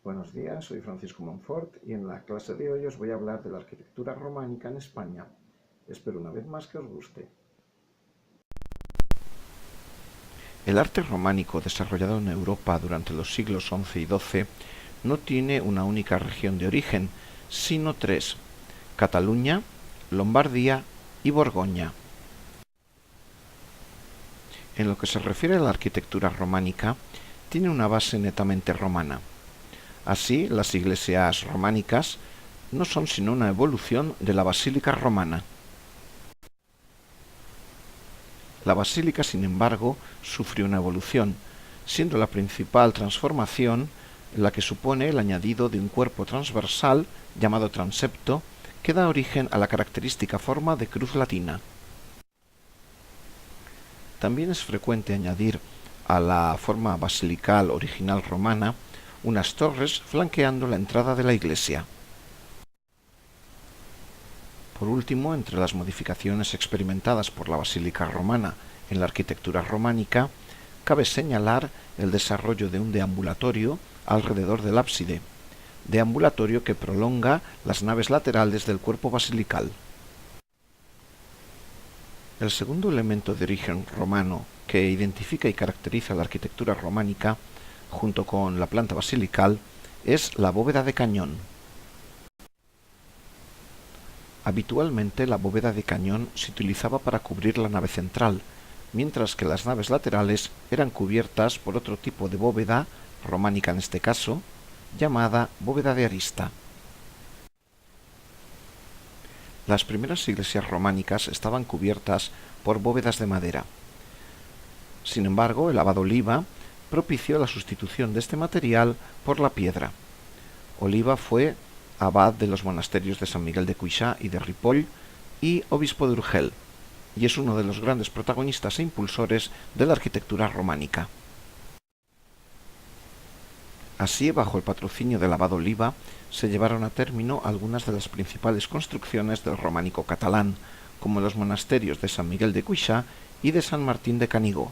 Buenos días, soy Francisco Monfort y en la clase de hoy os voy a hablar de la arquitectura románica en España. Espero una vez más que os guste. El arte románico desarrollado en Europa durante los siglos XI y XII no tiene una única región de origen, sino tres: Cataluña, Lombardía y Borgoña. En lo que se refiere a la arquitectura románica, tiene una base netamente romana. Así, las iglesias románicas no son sino una evolución de la basílica romana. La basílica, sin embargo, sufrió una evolución, siendo la principal transformación la que supone el añadido de un cuerpo transversal llamado transepto, que da origen a la característica forma de cruz latina. También es frecuente añadir a la forma basilical original romana unas torres flanqueando la entrada de la iglesia. Por último, entre las modificaciones experimentadas por la basílica romana en la arquitectura románica, cabe señalar el desarrollo de un deambulatorio alrededor del ábside, deambulatorio que prolonga las naves laterales del cuerpo basilical. El segundo elemento de origen romano que identifica y caracteriza la arquitectura románica, junto con la planta basilical, es la bóveda de cañón. Habitualmente la bóveda de cañón se utilizaba para cubrir la nave central, mientras que las naves laterales eran cubiertas por otro tipo de bóveda, románica en este caso, llamada bóveda de arista. Las primeras iglesias románicas estaban cubiertas por bóvedas de madera. Sin embargo, el abad Oliba propició la sustitución de este material por la piedra. Oliba fue abad de los monasterios de San Miguel de Cuixá y de Ripoll y obispo de Urgel, y es uno de los grandes protagonistas e impulsores de la arquitectura románica. Así, bajo el patrocinio del abad Oliba, se llevaron a término algunas de las principales construcciones del románico catalán, como los monasterios de San Miguel de Cuixá y de San Martín de Canigó.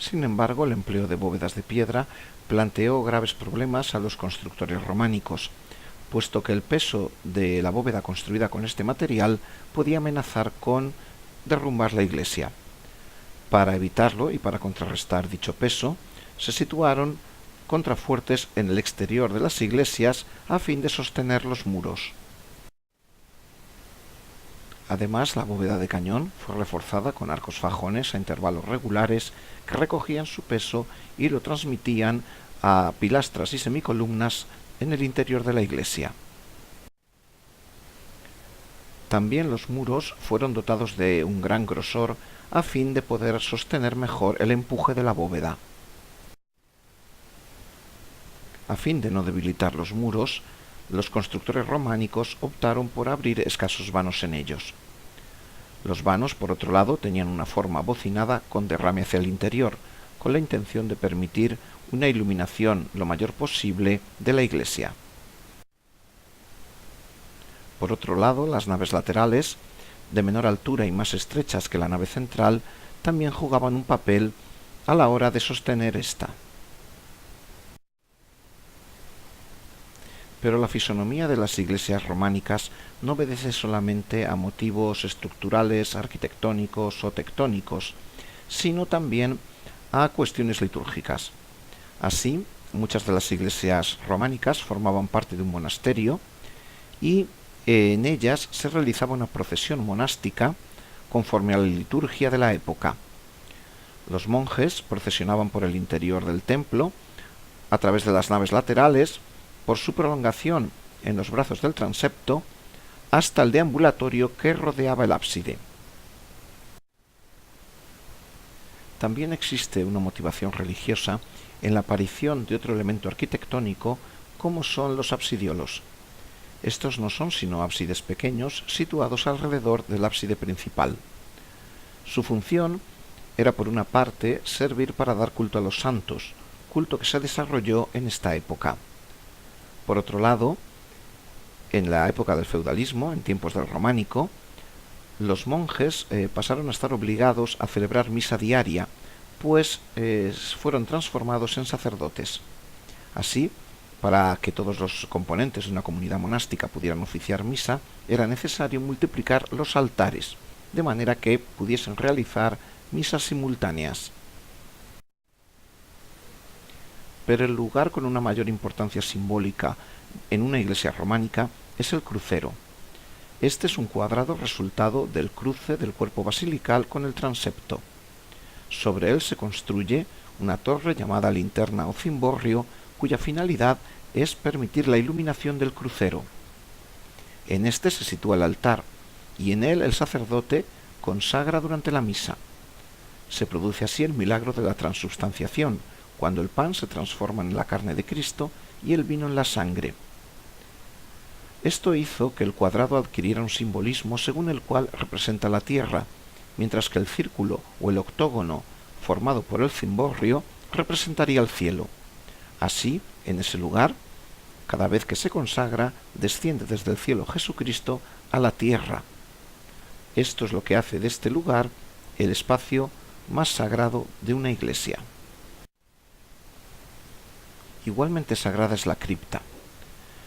Sin embargo, el empleo de bóvedas de piedra planteó graves problemas a los constructores románicos, puesto que el peso de la bóveda construida con este material podía amenazar con derrumbar la iglesia. Para evitarlo y para contrarrestar dicho peso, se situaron contrafuertes en el exterior de las iglesias a fin de sostener los muros. Además, la bóveda de cañón fue reforzada con arcos fajones a intervalos regulares que recogían su peso y lo transmitían a pilastras y semicolumnas en el interior de la iglesia. También los muros fueron dotados de un gran grosor a fin de poder sostener mejor el empuje de la bóveda. A fin de no debilitar los muros, los constructores románicos optaron por abrir escasos vanos en ellos. Los vanos, por otro lado, tenían una forma abocinada con derrame hacia el interior, con la intención de permitir una iluminación lo mayor posible de la iglesia. Por otro lado, las naves laterales, de menor altura y más estrechas que la nave central, también jugaban un papel a la hora de sostener esta. Pero la fisonomía de las iglesias románicas no obedece solamente a motivos estructurales, arquitectónicos o tectónicos, sino también a cuestiones litúrgicas. Así, muchas de las iglesias románicas formaban parte de un monasterio y en ellas se realizaba una procesión monástica conforme a la liturgia de la época. Los monjes procesionaban por el interior del templo, a través de las naves laterales, por su prolongación en los brazos del transepto, hasta el deambulatorio que rodeaba el ábside. También existe una motivación religiosa en la aparición de otro elemento arquitectónico como son los absidiolos. Estos no son sino ábsides pequeños situados alrededor del ábside principal. Su función era, por una parte, servir para dar culto a los santos, culto que se desarrolló en esta época. Por otro lado, en la época del feudalismo, en tiempos del románico, los monjes pasaron a estar obligados a celebrar misa diaria después fueron transformados en sacerdotes. Así, para que todos los componentes de una comunidad monástica pudieran oficiar misa, era necesario multiplicar los altares, de manera que pudiesen realizar misas simultáneas. Pero el lugar con una mayor importancia simbólica en una iglesia románica es el crucero. Este es un cuadrado resultado del cruce del cuerpo basilical con el transepto. Sobre él se construye una torre llamada linterna o cimborrio, cuya finalidad es permitir la iluminación del crucero. En este se sitúa el altar, y en él el sacerdote consagra durante la misa. Se produce así el milagro de la transubstanciación, cuando el pan se transforma en la carne de Cristo y el vino en la sangre. Esto hizo que el cuadrado adquiriera un simbolismo según el cual representa la tierra, mientras que el círculo o el octógono formado por el cimborrio representaría el cielo. Así, en ese lugar, cada vez que se consagra, desciende desde el cielo Jesucristo a la tierra. Esto es lo que hace de este lugar el espacio más sagrado de una iglesia. Igualmente sagrada es la cripta.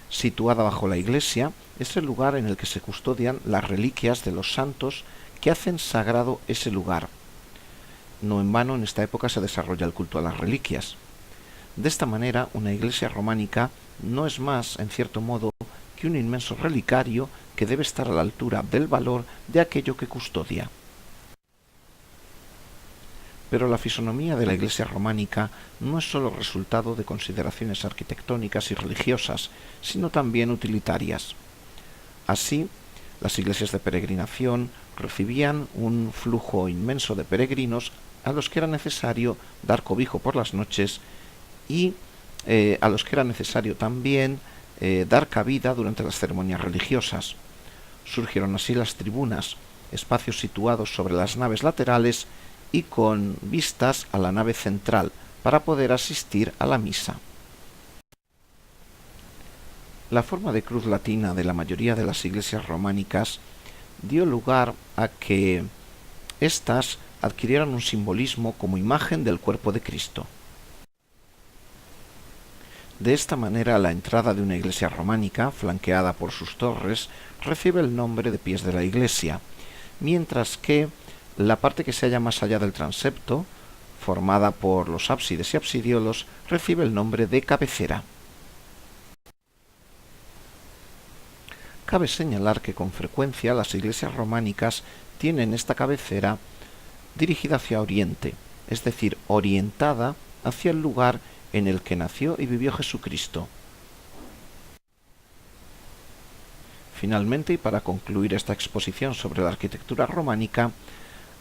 Situada bajo la iglesia, es el lugar en el que se custodian las reliquias de los santos que hacen sagrado ese lugar. No en vano en esta época se desarrolla el culto a las reliquias. De esta manera, una iglesia románica no es más, en cierto modo, que un inmenso relicario que debe estar a la altura del valor de aquello que custodia. Pero la fisonomía de la iglesia románica no es sólo resultado de consideraciones arquitectónicas y religiosas, sino también utilitarias. Así, las iglesias de peregrinación recibían un flujo inmenso de peregrinos a los que era necesario dar cobijo por las noches y a los que era necesario también dar cabida durante las ceremonias religiosas. Surgieron así las tribunas, espacios situados sobre las naves laterales y con vistas a la nave central para poder asistir a la misa. La forma de cruz latina de la mayoría de las iglesias románicas dio lugar a que éstas adquirieran un simbolismo como imagen del cuerpo de Cristo. De esta manera, la entrada de una iglesia románica, flanqueada por sus torres, recibe el nombre de pies de la iglesia, mientras que la parte que se halla más allá del transepto, formada por los ábsides y absidiolos, recibe el nombre de cabecera. Cabe señalar que con frecuencia las iglesias románicas tienen esta cabecera dirigida hacia oriente, es decir, orientada hacia el lugar en el que nació y vivió Jesucristo. Finalmente, y para concluir esta exposición sobre la arquitectura románica,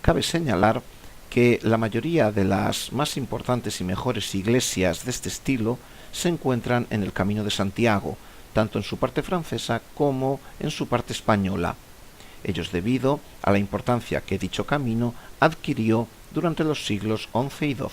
cabe señalar que la mayoría de las más importantes y mejores iglesias de este estilo se encuentran en el Camino de Santiago, tanto en su parte francesa como en su parte española. Ello es debido a la importancia que dicho camino adquirió durante los siglos XI y XII.